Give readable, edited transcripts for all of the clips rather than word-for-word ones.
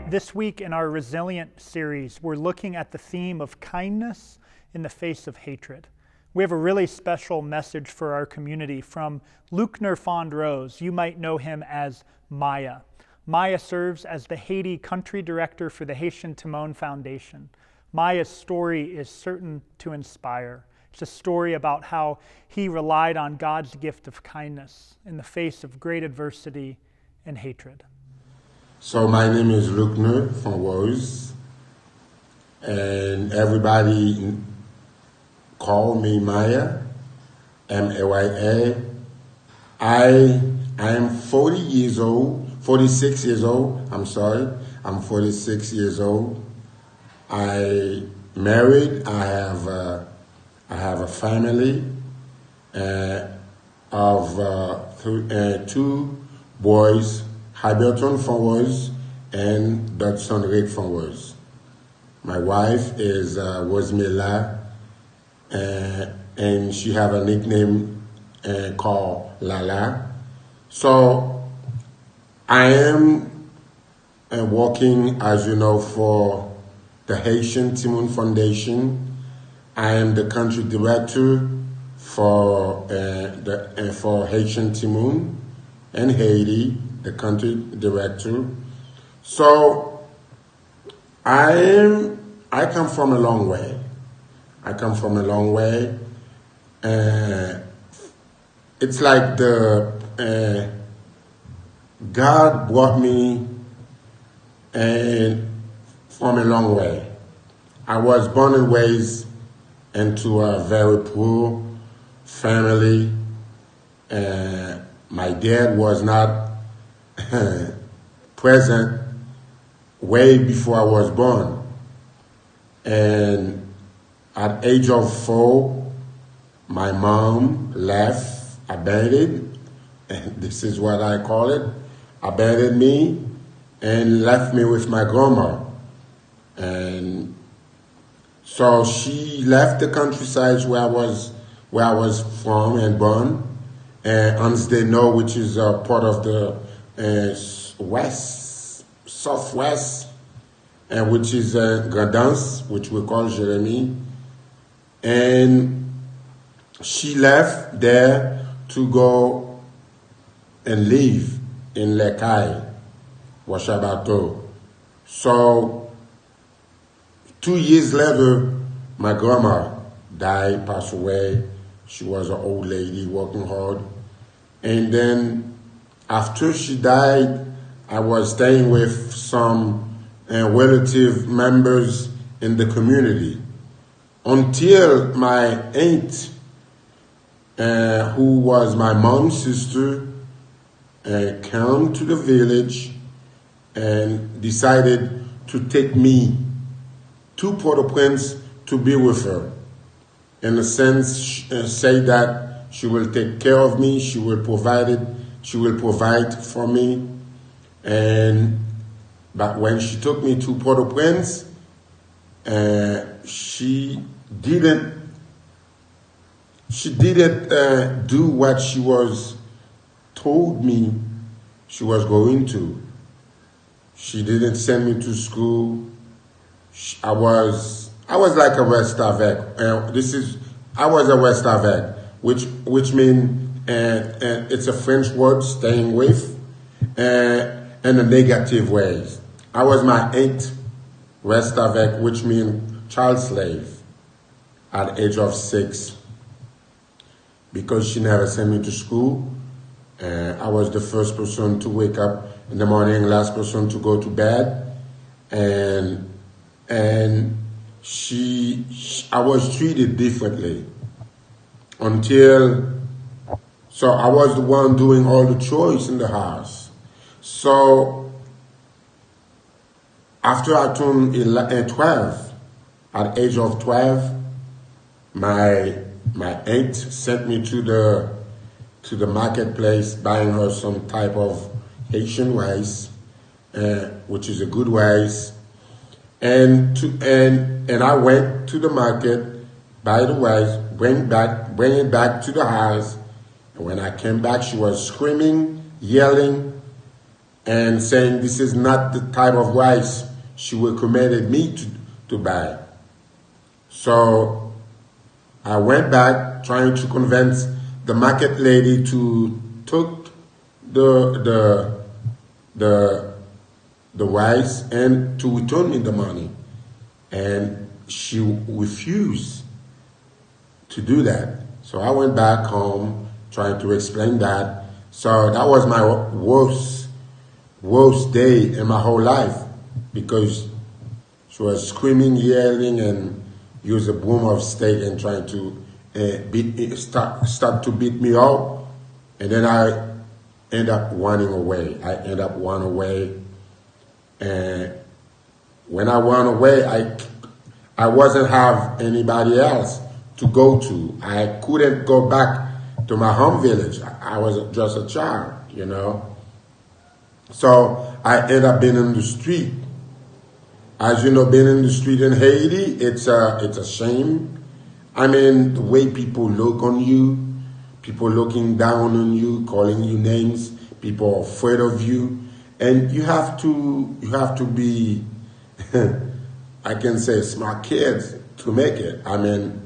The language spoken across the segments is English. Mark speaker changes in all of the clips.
Speaker 1: This week in our Resilient series, we're looking at the theme of kindness in the face of hatred. We have a really special message for our community from Luckner Fondrose. You might know him as Maya. Maya serves as the Haiti country director for the Haitian Timoun Foundation. Maya's story is certain to inspire. It's a story about how he relied on God's gift of kindness in the face of great adversity and hatred.
Speaker 2: So my name is Luckner Fondrose, and everybody call me Maya, M-A-Y-A. I am 46 years old, I'm 46 years old. I married, I have a family of two boys, Haitian Fondrose and Dodson Rick Fondrose. My wife is Rosemela, and she have a nickname called Lala. So I am working, as you know, for the Haitian Timoun Foundation. I am the country director for Haitian Timoun and Haiti, the country director. So I come from a long way. It's like God brought me from a long way. I was born and raised into a very poor family. My dad was not present way before I was born. And at age of 4, my mom left, abandoned, and this is what I call it, abandoned me and left me with my grandma. And so she left the countryside where I was from and born, Ansdeno, which is a part of the southwest, and which is Gradance, which we call Jeremy. And she left there to go and live in Lekai, Washabato. So 2 years later, my grandma died, passed away. She was an old lady working hard. And then after she died, I was staying with some relative members in the community until my aunt, who was my mom's sister, came to the village and decided to take me to Port-au-Prince to be with her. In a sense, say that she will take care of me, she will provide for me. But when she took me to Port-au-Prince, she didn't do what she was told me she was going to. She didn't send me to school. I was like a West avec. I was a West avec, which means it's a French word, staying with, in a negative ways. I was my 8th West avec, which means child slave, at age of 6. Because she never sent me to school, I was the first person to wake up in the morning, last person to go to bed, and I was treated differently so I was the one doing all the chores in the house. So after I turned 12, at age of 12, my aunt sent me to the marketplace, buying her some type of Haitian rice, which is a good rice, and I went to the market, buy the rice, bring it back to the house. And when I came back, she was screaming, yelling, and saying this is not the type of rice she recommended me to buy. So I went back trying to convince the market lady to took the rice and to return me the money. And she refused to do that. So I went back home trying to explain that. So that was my worst day in my whole life, because she was screaming, yelling, and used a broom of steak and trying to start to beat me up. And then I end up running away. And when I ran away, I wasn't have anybody else to go to. I couldn't go back to my home village. I was just a child, you know. So I ended up being in the street. As you know, being in the street in Haiti, it's a shame. I mean, the way people look on you, people looking down on you, calling you names, people are afraid of you, and you have to be, I can say, smart kids to make it. I mean,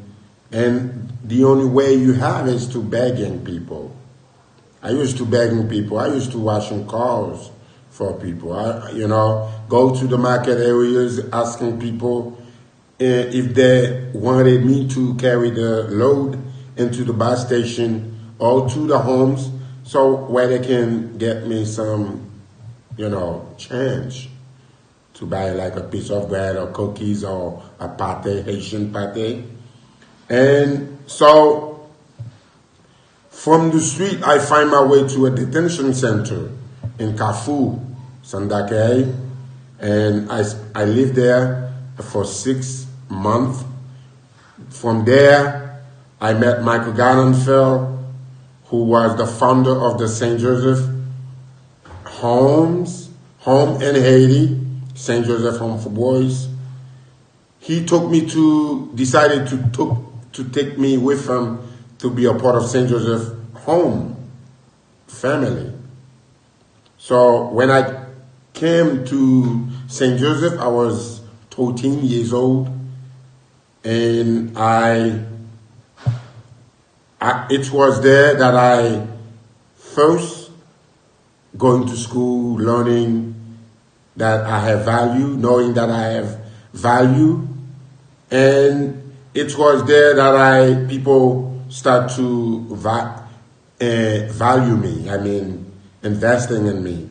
Speaker 2: and the only way you have is to begging people. I used to begging people. I used to washing cars for people. Go to the market areas asking people if they wanted me to carry the load into the bus station or to the homes, so where they can get me some, change to buy like a piece of bread or cookies or a pate, Haitian pate. And so from the street, I find my way to a detention center in Carrefour, Sandakay, and I lived there for 6 months. From there, I met Michael Gardenfeld, who was the founder of the St. Joseph Home in Haiti, St. Joseph Home for Boys. He decided to take me with him to be a part of St. Joseph Home family. So when I came to St. Joseph, I was 13 years old, and it was there that I first going to school, learning that I have value, knowing that I have value, and it was there that people start to value me. I mean, investing in me.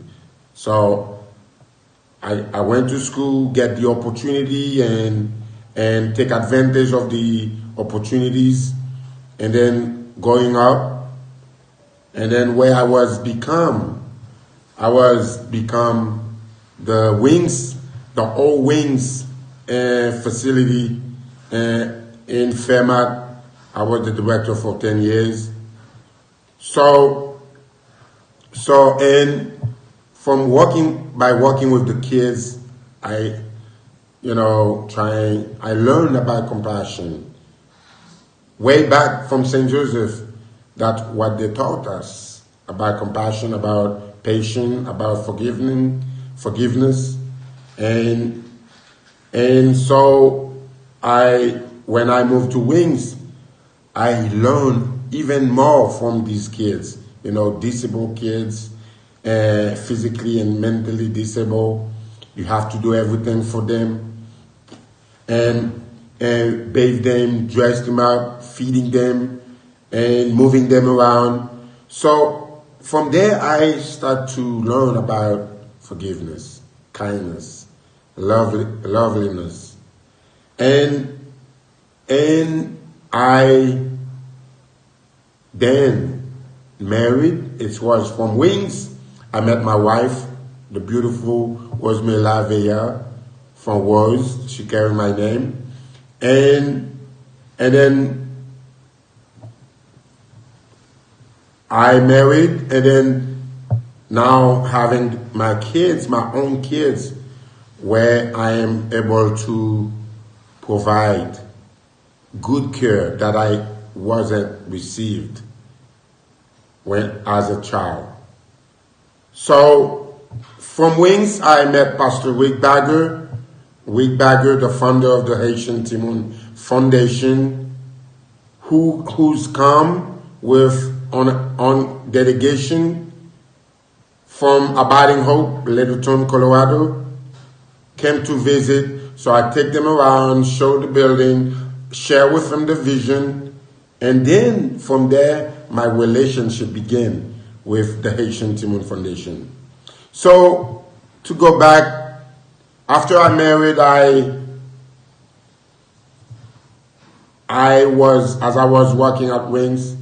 Speaker 2: So I went to school, get the opportunity, and take advantage of the opportunities, and then going up, and then where I was become the wings, the old wings facility in Fairmont. I was the director for 10 years. So and from working with the kids, I learned about compassion. Way back from St. Joseph, that's what they taught us about compassion, about patience, about forgiveness, and so when I moved to Wings, I learned even more from these kids, disabled kids, physically and mentally disabled. You have to do everything for them, and bathe them, dress them up, feeding them, and moving them around. So from there, I start to learn about forgiveness, kindness, loveliness, and I then married. It was from Wings. I met my wife, the beautiful Rosemary Lavea from Rose. She carried my name. And then I married, and then now having my kids, my own kids, where I am able to provide good care that I wasn't received when as a child. So From Wings, I met Pastor Wick Bagger, the founder of the Haitian Timoun Foundation, who's come with on delegation from Abiding Hope, Littleton, Colorado, came to visit. So I take them around, show the building, share with them the vision, and then from there, my relationship began with the Haitian Timoun Foundation. So to go back, after I married, as I was working at Wings,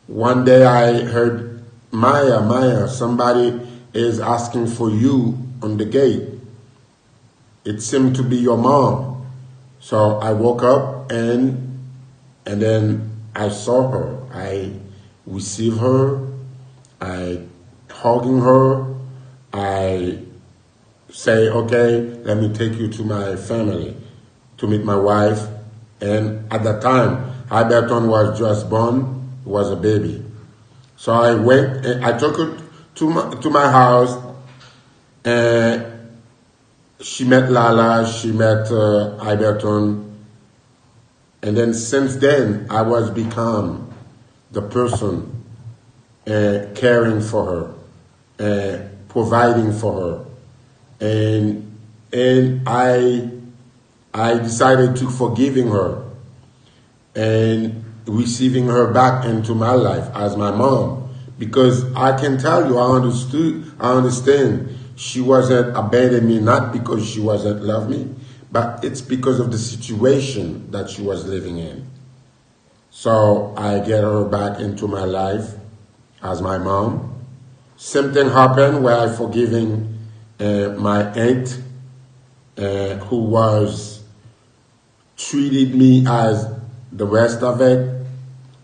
Speaker 2: one day I heard, Maya, somebody is asking for you on the gate. It seemed to be your mom. So I woke up and then I saw her. I received her. I hugging her. I say, okay, let me take you to my family to meet my wife. And at that time, Iberton was just born, was a baby. So I went, and I took her to my house, and she met Lala, she met Iberton, and then since then, I was become the person caring for her, providing for her, and I decided to forgiving her and receiving her back into my life as my mom, because I can tell you, I understand she wasn't abandoning me, not because she wasn't love me, but it's because of the situation that she was living in. So I get her back into my life as my mom. Same thing happened where I forgiving my aunt who was treated me as the rest of it.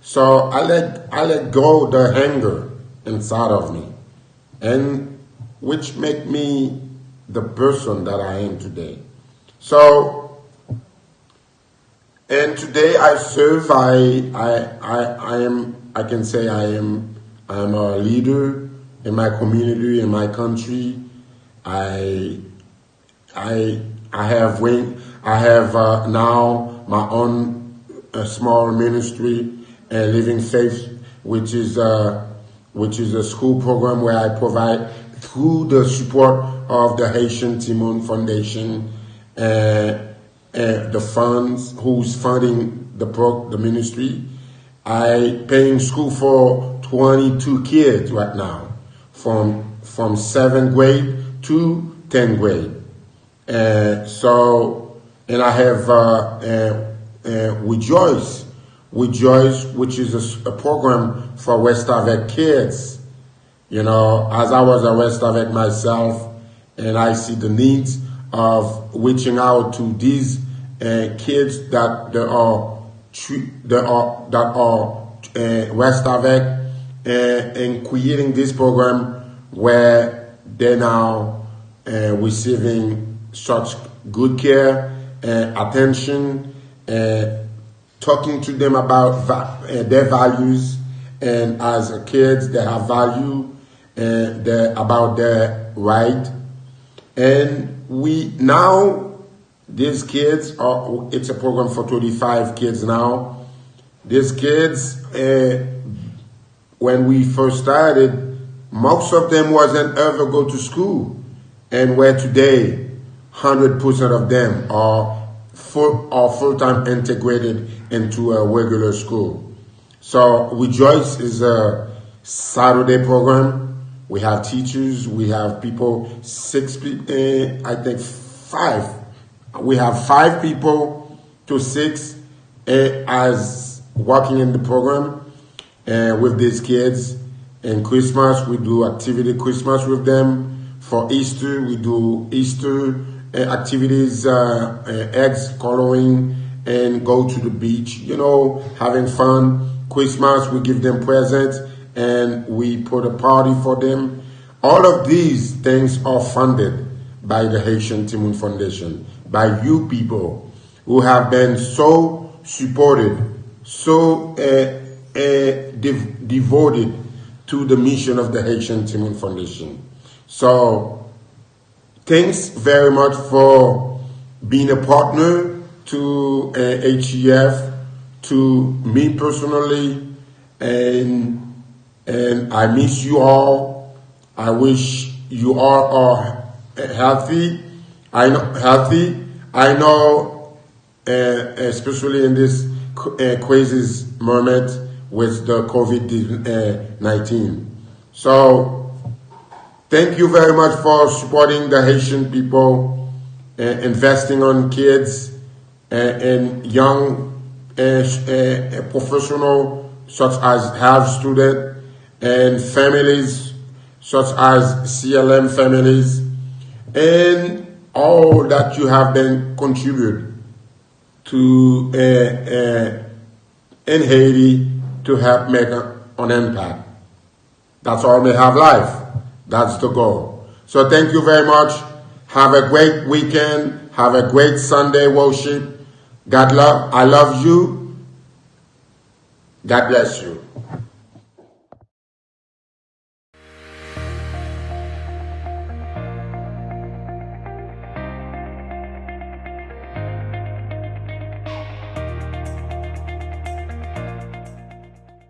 Speaker 2: So I let go the anger inside of me, and which make me the person that I am today. So, and today I serve. I can say I'm a leader in my community, in my country. I have now my own small ministry, Living Faith, which is a school program where I provide through the support of the Haitian Timoun Foundation, the funds who's funding the ministry. I paying school for 22 kids right now, from 7th grade to 10th grade. And I have Rejoice, which is a program for West Avec kids. You know, as I was at West Avec myself, and I see the needs of reaching out to these kids that are West Avec, and creating this program where they're now receiving such good care and attention, talking to them about their values, and as kids they have value, and about their right. And we now, these kids it's a program for 25 kids now. These kids, when we first started, most of them wasn't ever go to school, and where today 100% of them are full-time integrated into a regular school. So Rejoice is a Saturday program. We have teachers, we have people, I think 5. We have 5 people to 6 as working in the program with these kids. And Christmas, we do activity Christmas with them. For Easter, we do Easter activities, eggs coloring, and go to the beach, you know, having fun. Christmas, we give them presents, and we put a party for them. All of these things are funded by the Haitian Timoun Foundation, by you people who have been so supported, so devoted to the mission of the Haitian Timoun Foundation. So thanks very much for being a partner to HEF, to me personally, and I miss you all. I wish you all are healthy. I know, especially in this crazy moment with the COVID-19. So, thank you very much for supporting the Haitian people, investing on kids and young professionals such as have students and families such as CLM families, and all that you have been contributed to in Haiti to help make an impact. That's all we have life. That's the goal. So thank you very much. Have a great weekend. Have a great Sunday worship. God love. I love you. God bless you.